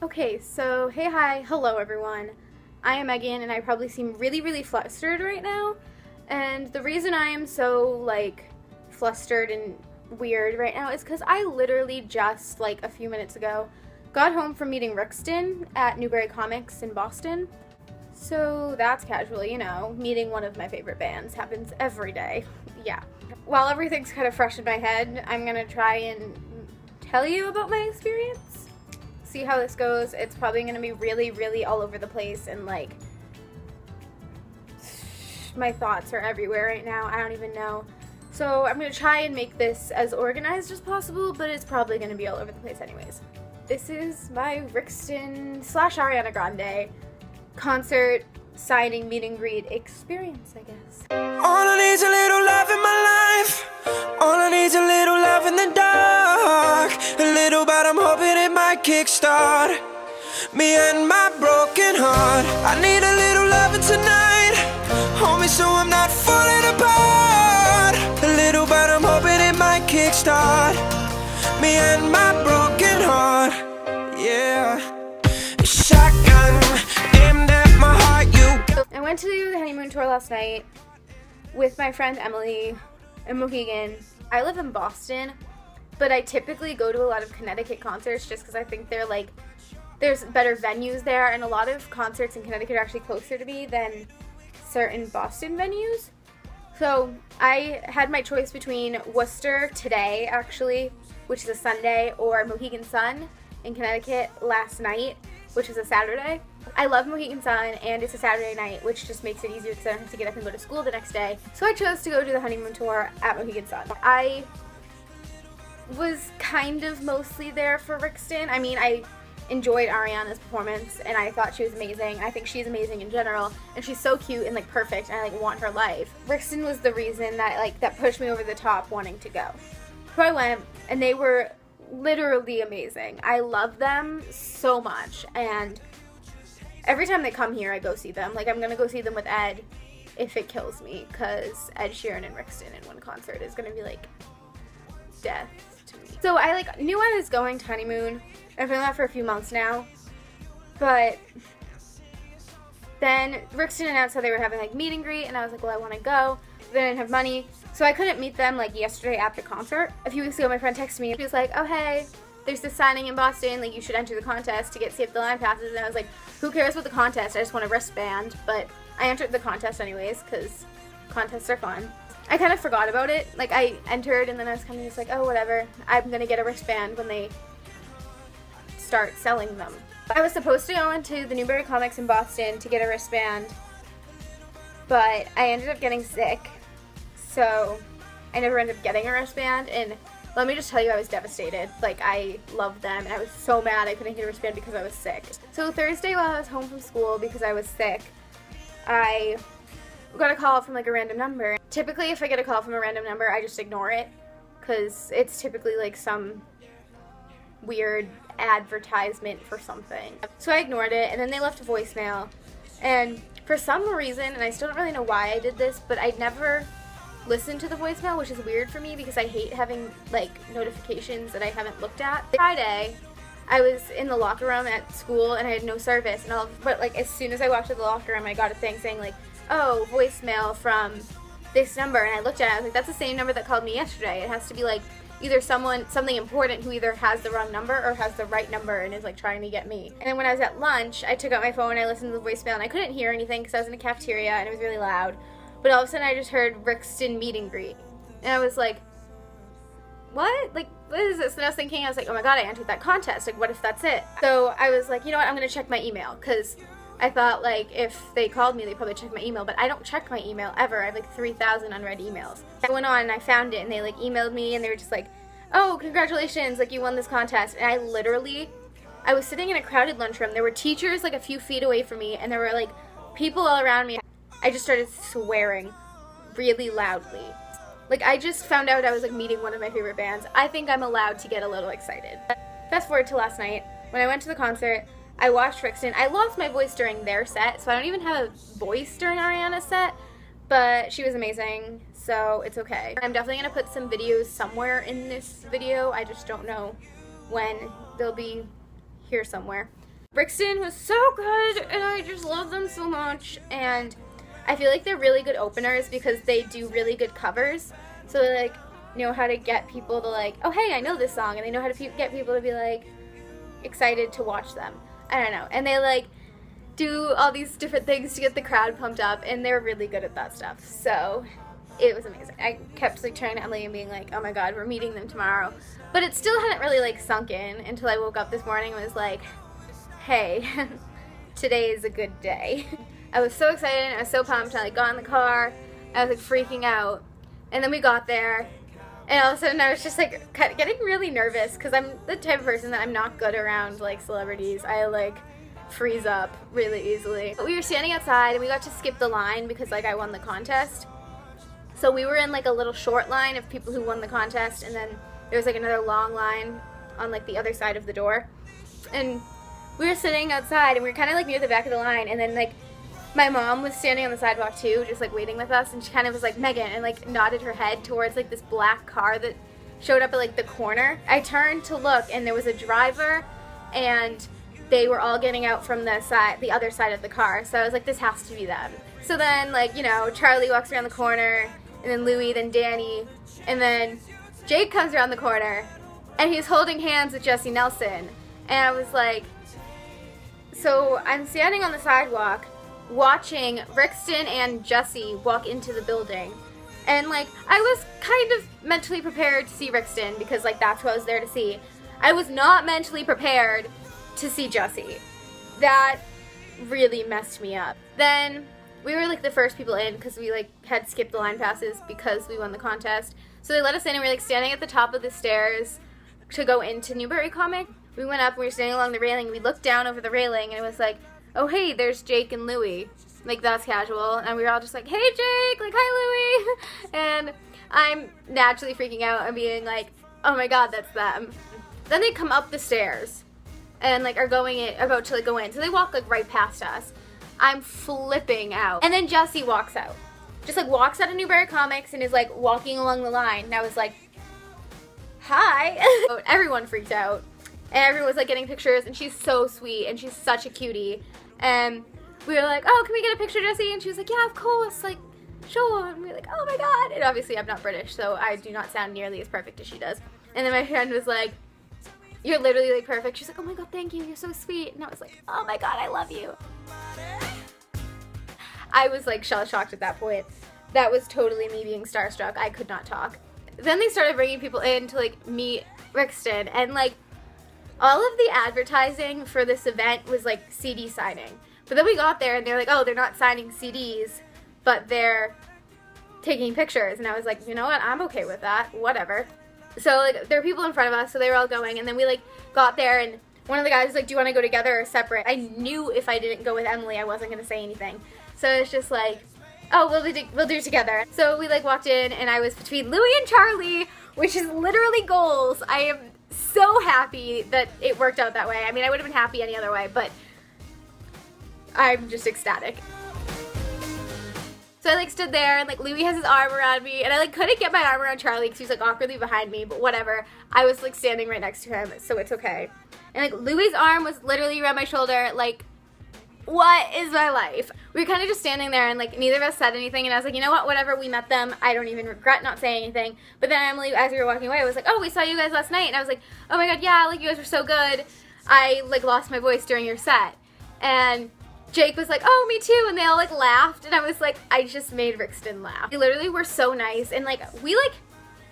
Okay, so hey, hi, hello everyone. I am Megan and I probably seem really flustered right now. And the reason I am so flustered and weird right now is because I literally just a few minutes ago got home from meeting Rixton at Newbury Comics in Boston. So that's casual, you know, meeting one of my favorite bands happens every day. Yeah. While everything's kind of fresh in my head, I'm gonna try and tell you about my experience. See how this goes. It's probably gonna be really all over the place and my thoughts are everywhere right now. I don't even know. So I'm gonna try and make this as organized as possible, but it's probably gonna be all over the place anyways. This is my Rixton / Ariana Grande concert signing meet and greet experience, I guess. All I need's a little love in my life. All I need's a little love in the dark. A little, but I'm hoping it might kickstart me and my broken heart. I need a little loving tonight, homie, so I'm not falling apart. A little, but I'm hoping it might kickstart me and my broken heart. Yeah. Shotgun aimed at my heart. I went to the honeymoon tour last night with my friend Emily in Mohegan. I live in Boston, but I typically go to a lot of Connecticut concerts just because I think there's better venues there, and a lot of concerts in Connecticut are actually closer to me than certain Boston venues. So I had my choice between Worcester today, actually, which is a Sunday, or Mohegan Sun in Connecticut last night, which is a Saturday. I love Mohegan Sun, and it's a Saturday night, which just makes it easier because I don't have to get up and go to school the next day. So I chose to go to the honeymoon tour at Mohegan Sun. I was kind of mostly there for Rixton. I mean, I enjoyed Ariana's performance, and I thought she was amazing. I think she's amazing in general, and she's so cute and perfect, and I want her life. Rixton was the reason that that pushed me over the top wanting to go. So I went, and they were literally amazing. I love them so much, and every time they come here, I go see them. I'm gonna go see them with Ed if it kills me, because Ed Sheeran and Rixton in one concert is gonna be death to me. So I knew I was going to honeymoon. I've been that for a few months now, but then Rixton announced that they were having meet and greet, and I was like, well, I want to go. Then I didn't have money, so I couldn't meet them yesterday at the concert. A few weeks ago, my friend texted me. She was like, oh hey, there's this signing in Boston, you should enter the contest to get Save the Line passes. And I was like, who cares about the contest? I just want a wristband. But I entered the contest anyways, because contests are fun. I kind of forgot about it. I entered, and then I was kind of just oh, whatever. I'm gonna get a wristband when they start selling them. I was supposed to go into the Newbury Comics in Boston to get a wristband, but I ended up getting sick, so I never ended up getting a wristband. And let me just tell you, I was devastated. I loved them, and I was so mad I couldn't get a wristband because I was sick. So Thursday, while I was home from school because I was sick, I got a call from a random number. Typically, if I get a call from a random number, I just ignore it, because it's typically some weird advertisement for something. So I ignored it, and then they left a voicemail, and for some reason, and I still don't really know why I did this, but I never listened to the voicemail, which is weird for me because I hate having notifications that I haven't looked at. Friday, I was in the locker room at school and I had no service, and but as soon as I walked to the locker room, I got a thing saying oh, voicemail from this number, and I looked at it, I was like, that's the same number that called me yesterday. It has to be either something important who either has the wrong number or has the right number and is trying to get me. And then when I was at lunch, I took out my phone, I listened to the voicemail, and I couldn't hear anything because I was in a cafeteria and it was really loud. But all of a sudden I just heard Rixton meet and greet. And I was like, what? What is this? And I was thinking, oh my god, I entered that contest. What if that's it? So I was like, you know what, I'm gonna check my email, because I thought if they called me, they'd probably check my email, but I don't check my email ever. I have 3,000 unread emails. I went on and I found it, and they emailed me, and they were just oh, congratulations, you won this contest. And I was sitting in a crowded lunchroom. There were teachers a few feet away from me, and there were people all around me. I just started swearing really loudly. I just found out I was meeting one of my favorite bands. I think I'm allowed to get a little excited. Fast forward to last night. When I went to the concert, I watched Rixton. I lost my voice during their set, so I don't even have a voice during Ariana's set, but she was amazing, so it's okay. I'm definitely going to put some videos somewhere in this video. I just don't know when. They'll be here somewhere. Rixton was so good, and I just love them so much, and I feel like they're really good openers because they do really good covers, so they like know how to get people to like, oh hey, I know this song, and they know how to get people to be like excited to watch them. I don't know, and they like do all these different things to get the crowd pumped up, and they're really good at that stuff, so it was amazing. I kept like turning to Emily and being like, oh my god, we're meeting them tomorrow, but it still hadn't really like sunk in until I woke up this morning and was like, hey, today is a good day. I was so excited and I was so pumped. I like got in the car, I was like freaking out, and then we got there, and all of a sudden I was just like getting really nervous because I'm the type of person that I'm not good around like celebrities. I like freeze up really easily. But we were standing outside and we got to skip the line because like I won the contest. So we were in like a little short line of people who won the contest, and then there was like another long line on like the other side of the door. And we were sitting outside and we were kind of like near the back of the line, and then like my mom was standing on the sidewalk too, just like waiting with us, and she kind of was like, Megan, and like nodded her head towards like this black car that showed up at like the corner. I turned to look, and there was a driver, and they were all getting out from the other side of the car. So I was like, this has to be them. So then like, you know, Charlie walks around the corner, and then Louis, then Danny, and then Jake comes around the corner, and he's holding hands with Jessie Nelson. And I was like, so I'm standing on the sidewalk watching Rixton and Jessie walk into the building, and like I was kind of mentally prepared to see Rixton because like that's what I was there to see. I was not mentally prepared to see Jessie. That really messed me up. Then we were like the first people in because we like had skipped the line passes because we won the contest. So they let us in, and we were like standing at the top of the stairs to go into Newbury Comic. We went up and we were standing along the railing, and we looked down over the railing, and it was like, oh hey, there's Jake and Louis. Like that's casual, and we were all just like, hey Jake, like hi Louis. And I'm naturally freaking out and being like, oh my god, that's them. Then they come up the stairs and like are about to like go in. So they walk like right past us. I'm flipping out. And then Jessie walks out. Just like walks out of Newbury Comics and is like walking along the line. And I was like, hi. Everyone freaked out. And everyone was like getting pictures, and she's so sweet, and she's such a cutie. And we were like, oh, can we get a picture, Jessie? And she was like, yeah, of course, like, sure. And we were like, oh my god. And obviously I'm not British, so I do not sound nearly as perfect as she does. And then my friend was like, you're literally like perfect. She's like, oh my god, thank you, you're so sweet. And I was like, oh my god, I love you. I was like shell-shocked at that point. That was totally me being starstruck. I could not talk. Then they started bringing people in to like meet Rixton, and like all of the advertising for this event was like CD signing. But then we got there and they're like, oh, they're not signing CDs, but they're taking pictures. And I was like, you know what, I'm okay with that, whatever. So like there were people in front of us, so they were all going, and then we like got there, and one of the guys was like, do you want to go together or separate? I knew if I didn't go with Emily, I wasn't going to say anything. So it's just like, oh, we'll do it together. So we like walked in, and I was between Louis and Charlie, which is literally goals. I am so happy that it worked out that way. I mean, I would have been happy any other way, but I'm just ecstatic. So I like stood there, and like Louis has his arm around me, and I like couldn't get my arm around Charlie because he was like awkwardly behind me, but whatever. I was like standing right next to him, so it's okay. And like Louis' arm was literally around my shoulder, like, what is my life? We were kind of just standing there, and like neither of us said anything, and I was like, you know what, whatever, we met them. I don't even regret not saying anything. But then Emily, as we were walking away, was like, oh, we saw you guys last night. And I was like, oh my god, yeah, like you guys were so good. I like lost my voice during your set. And Jake was like, oh, me too, and they all like laughed, and I was like, I just made Rixton laugh. They literally were so nice, and like we like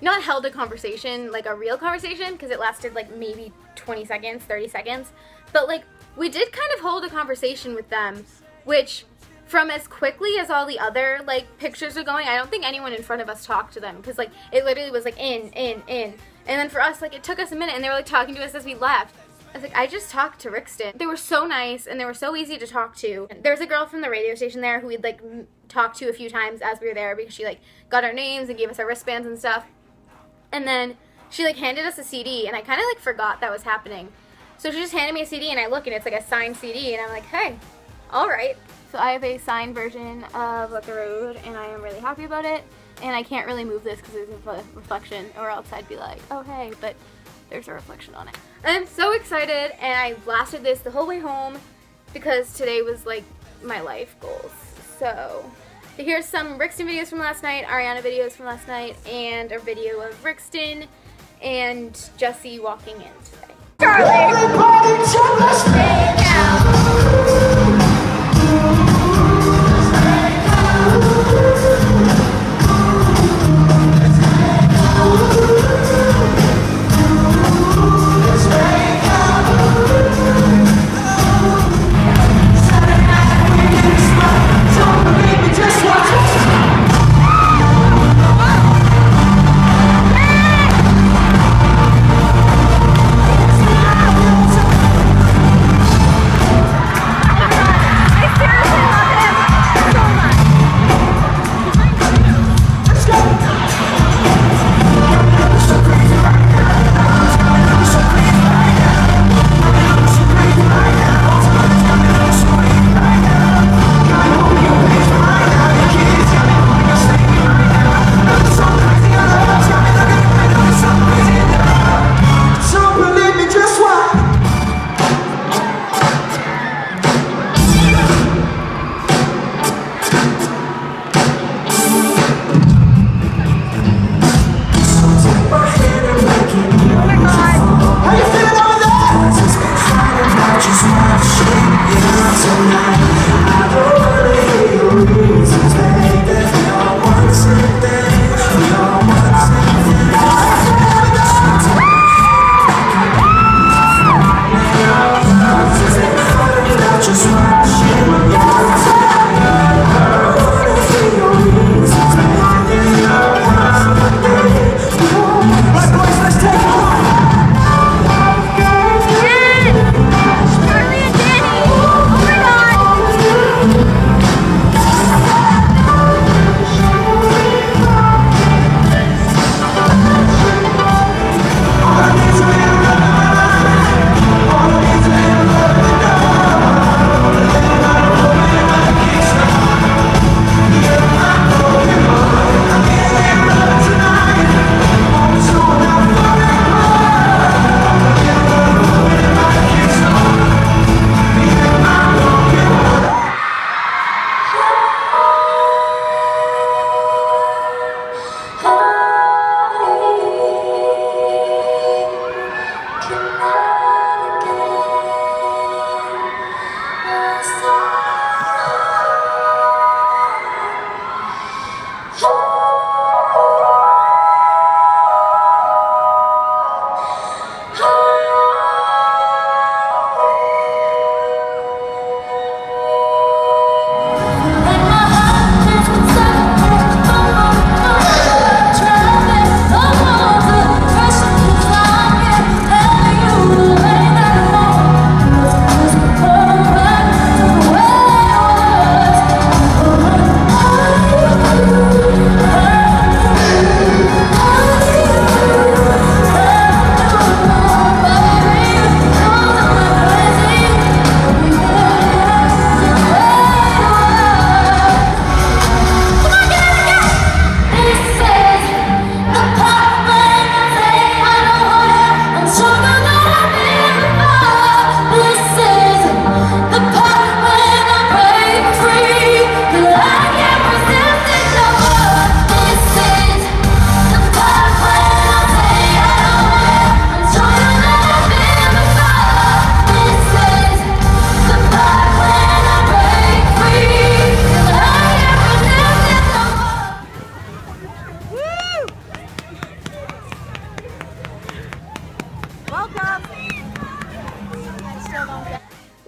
not held a conversation, like a real conversation, because it lasted like maybe 20 seconds, 30 seconds, but like we did kind of hold a conversation with them, which from as quickly as all the other like pictures are going, I don't think anyone in front of us talked to them, because like it literally was like in, and then for us, like it took us a minute, and they were like talking to us as we left. I was like, I just talked to Rixton. They were so nice, and they were so easy to talk to. There's a girl from the radio station there who we'd like talked to a few times as we were there, because she like got our names and gave us our wristbands and stuff. And then she like handed us a CD, and I kind of like forgot that was happening. So she just handed me a CD, and I look, and it's like a signed CD, and I'm like, hey, all right. So I have a signed version of Let the Road, and I am really happy about it. And I can't really move this because there's a reflection, or else I'd be like, oh hey, but there's a reflection on it. I'm so excited, and I blasted this the whole way home because today was like my life goals. So here's some Rixton videos from last night, Ariana videos from last night, and a video of Rixton and Jesse walking in today. Everybody just stay down.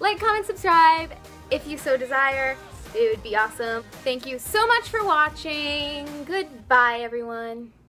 Like, comment, subscribe if you so desire. It would be awesome. Thank you so much for watching. Goodbye, everyone.